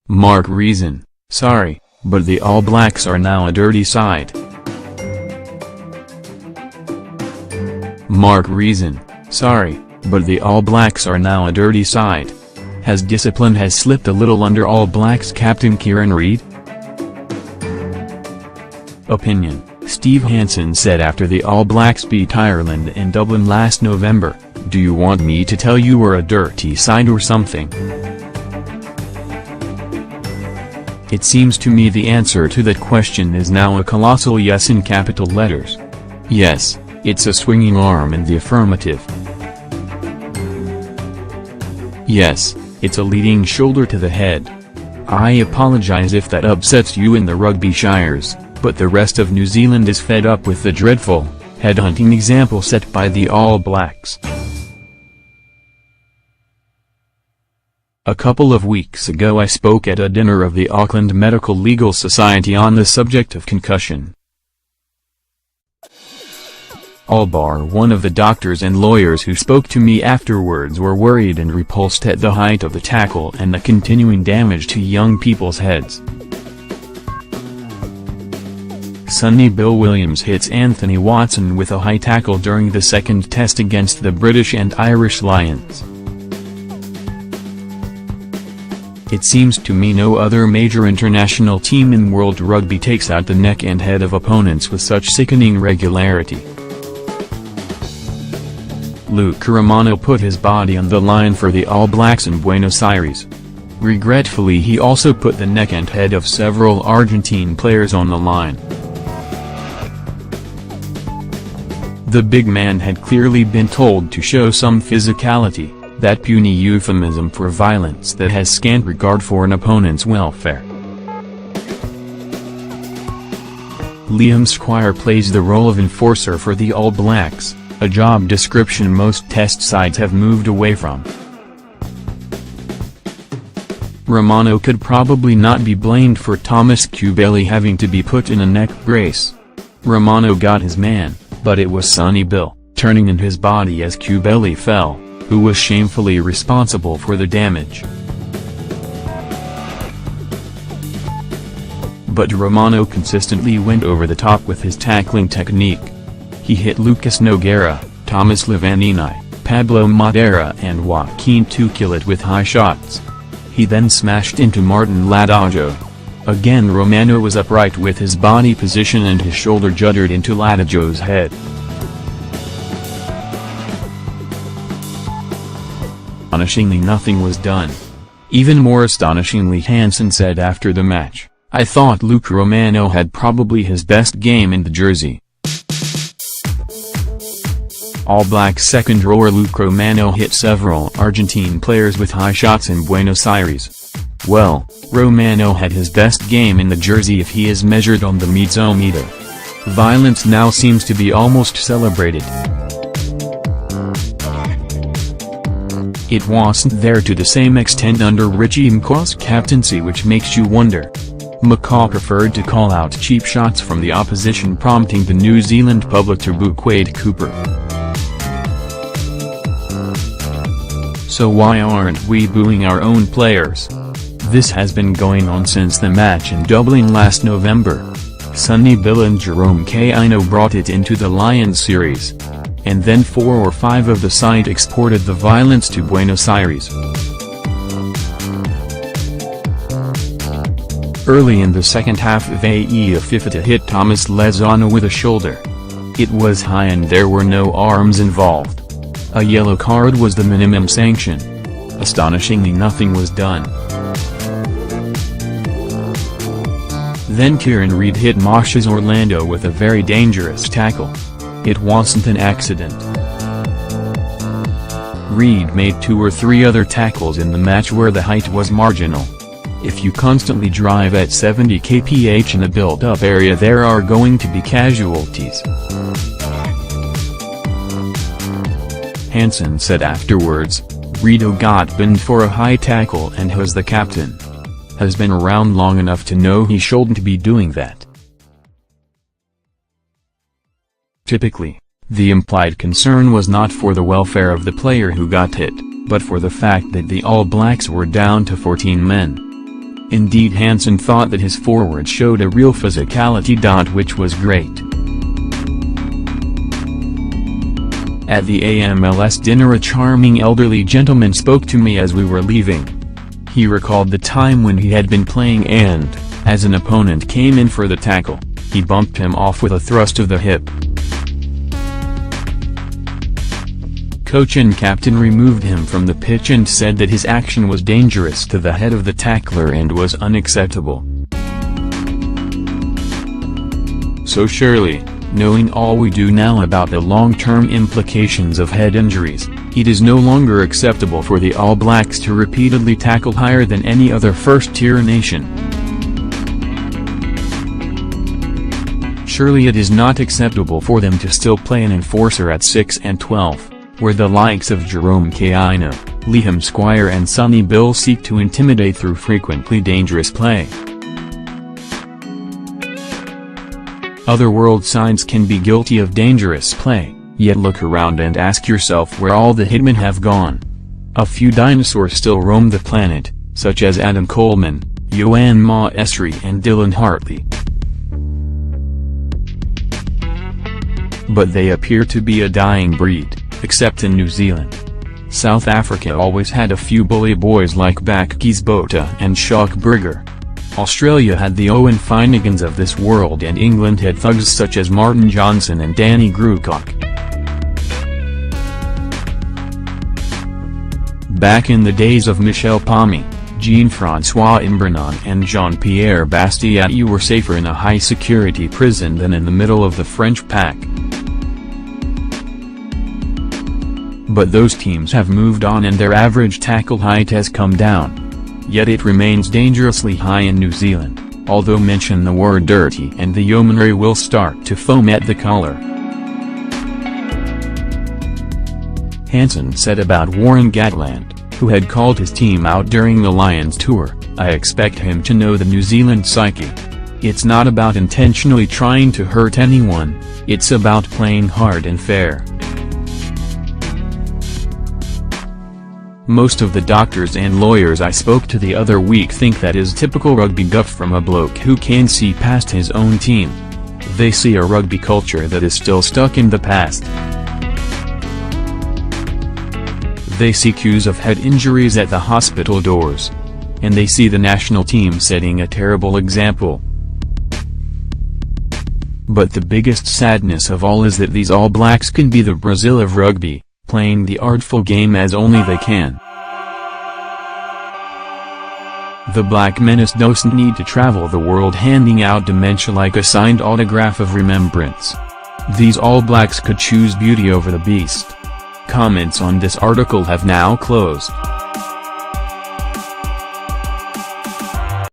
Mark Reason: "Sorry, but the All Blacks are now a dirty side." Mark Reason: "Sorry, but the All Blacks are now a dirty side. Has discipline slipped a little under All Blacks captain Kieran Reid?" Opinion: Steve Hansen said after the All Blacks beat Ireland in Dublin last November, "Do you want me to tell you we're a dirty side or something?" It seems to me the answer to that question is now a colossal yes in capital letters. Yes, it's a swinging arm in the affirmative. Yes, it's a leading shoulder to the head. I apologize if that upsets you in the Rugby Shires, but the rest of New Zealand is fed up with the dreadful, headhunting example set by the All Blacks. A couple of weeks ago I spoke at a dinner of the Auckland Medical Legal Society on the subject of concussion. All bar one of the doctors and lawyers who spoke to me afterwards were worried and repulsed at the height of the tackle and the continuing damage to young people's heads. Sonny Bill Williams hits Anthony Watson with a high tackle during the second test against the British and Irish Lions. It seems to me no other major international team in world rugby takes out the neck and head of opponents with such sickening regularity. Luke Romano put his body on the line for the All Blacks in Buenos Aires. Regretfully, he also put the neck and head of several Argentine players on the line. The big man had clearly been told to show some physicality, that puny euphemism for violence that has scant regard for an opponent's welfare. Liam Squire plays the role of enforcer for the All Blacks, a job description most test sides have moved away from. Romano could probably not be blamed for Thomas Cubelli having to be put in a neck brace. Romano got his man, but it was Sonny Bill, turning in his body as Cubelli fell, who was shamefully responsible for the damage. But Romano consistently went over the top with his tackling technique. He hit Lucas Nogueira, Thomas Livanini, Pablo Madeira and Joaquin Tuculet with high shots. He then smashed into Martin Ladajo. Again Romano was upright with his body position and his shoulder juddered into Ladajo's head. Astonishingly, nothing was done. Even more astonishingly, Hansen said after the match, "I thought Luke Romano had probably his best game in the jersey." All Blacks second rower Luke Romano hit several Argentine players with high shots in Buenos Aires. Well, Romano had his best game in the jersey if he is measured on the Mezzometer. Violence now seems to be almost celebrated. It wasn't there to the same extent under Richie McCaw's captaincy, which makes you wonder. McCaw preferred to call out cheap shots from the opposition, prompting the New Zealand public to boo Quade Cooper. So why aren't we booing our own players? This has been going on since the match in Dublin last November. Sonny Bill and Jerome Kaino brought it into the Lions series. And then 4 or 5 of the side exported the violence to Buenos Aires. Early in the second half of AE Fifita hit Thomas Lezano with a shoulder. It was high and there were no arms involved. A yellow card was the minimum sanction. Astonishingly, nothing was done. Then Kieran Reid hit Moshes Orlando with a very dangerous tackle. It wasn't an accident. Reid made 2 or 3 other tackles in the match where the height was marginal. If you constantly drive at 70 kph in a built-up area, there are going to be casualties. Hansen said afterwards, "Rito got binned for a high tackle and was the captain. Has been around long enough to know he shouldn't be doing that." Typically, the implied concern was not for the welfare of the player who got hit, but for the fact that the All Blacks were down to 14 men. Indeed, Hansen thought that his forwards showed a real physicality. Which was great. At the AMLS dinner, a charming elderly gentleman spoke to me as we were leaving. He recalled the time when he had been playing and, as an opponent came in for the tackle, he bumped him off with a thrust of the hip. Coach and captain removed him from the pitch and said that his action was dangerous to the head of the tackler and was unacceptable. So surely, knowing all we do now about the long-term implications of head injuries, it is no longer acceptable for the All Blacks to repeatedly tackle higher than any other first-tier nation. Surely it is not acceptable for them to still play an enforcer at 6 and 12, where the likes of Jerome Kaino, Liam Squire and Sonny Bill seek to intimidate through frequently dangerous play. Other world sides can be guilty of dangerous play, yet look around and ask yourself where all the hitmen have gone. A few dinosaurs still roam the planet, such as Adam Coleman, Yoann Ma Esri and Dylan Hartley. But they appear to be a dying breed, except in New Zealand. South Africa always had a few bully boys like Bakkies Botha and Shock Burger. Australia had the Owen Finnegans of this world, and England had thugs such as Martin Johnson and Danny Grewcock. Back in the days of Michel Palmy, Jean-François Imbranon and Jean-Pierre Bastiat, you were safer in a high-security prison than in the middle of the French pack. But those teams have moved on and their average tackle height has come down. Yet it remains dangerously high in New Zealand, although mention the word dirty and the yeomanry will start to foam at the collar. Hansen said about Warren Gatland, who had called his team out during the Lions tour, "I expect him to know the New Zealand psyche. It's not about intentionally trying to hurt anyone, it's about playing hard and fair." Most of the doctors and lawyers I spoke to the other week think that is typical rugby guff from a bloke who can see past his own team. They see a rugby culture that is still stuck in the past. They see queues of head injuries at the hospital doors. And they see the national team setting a terrible example. But the biggest sadness of all is that these All Blacks can be the Brazil of rugby, playing the artful game as only they can. The Black Menace doesn't need to travel the world handing out dementia like a signed autograph of remembrance. These All Blacks could choose beauty over the beast. Comments on this article have now closed.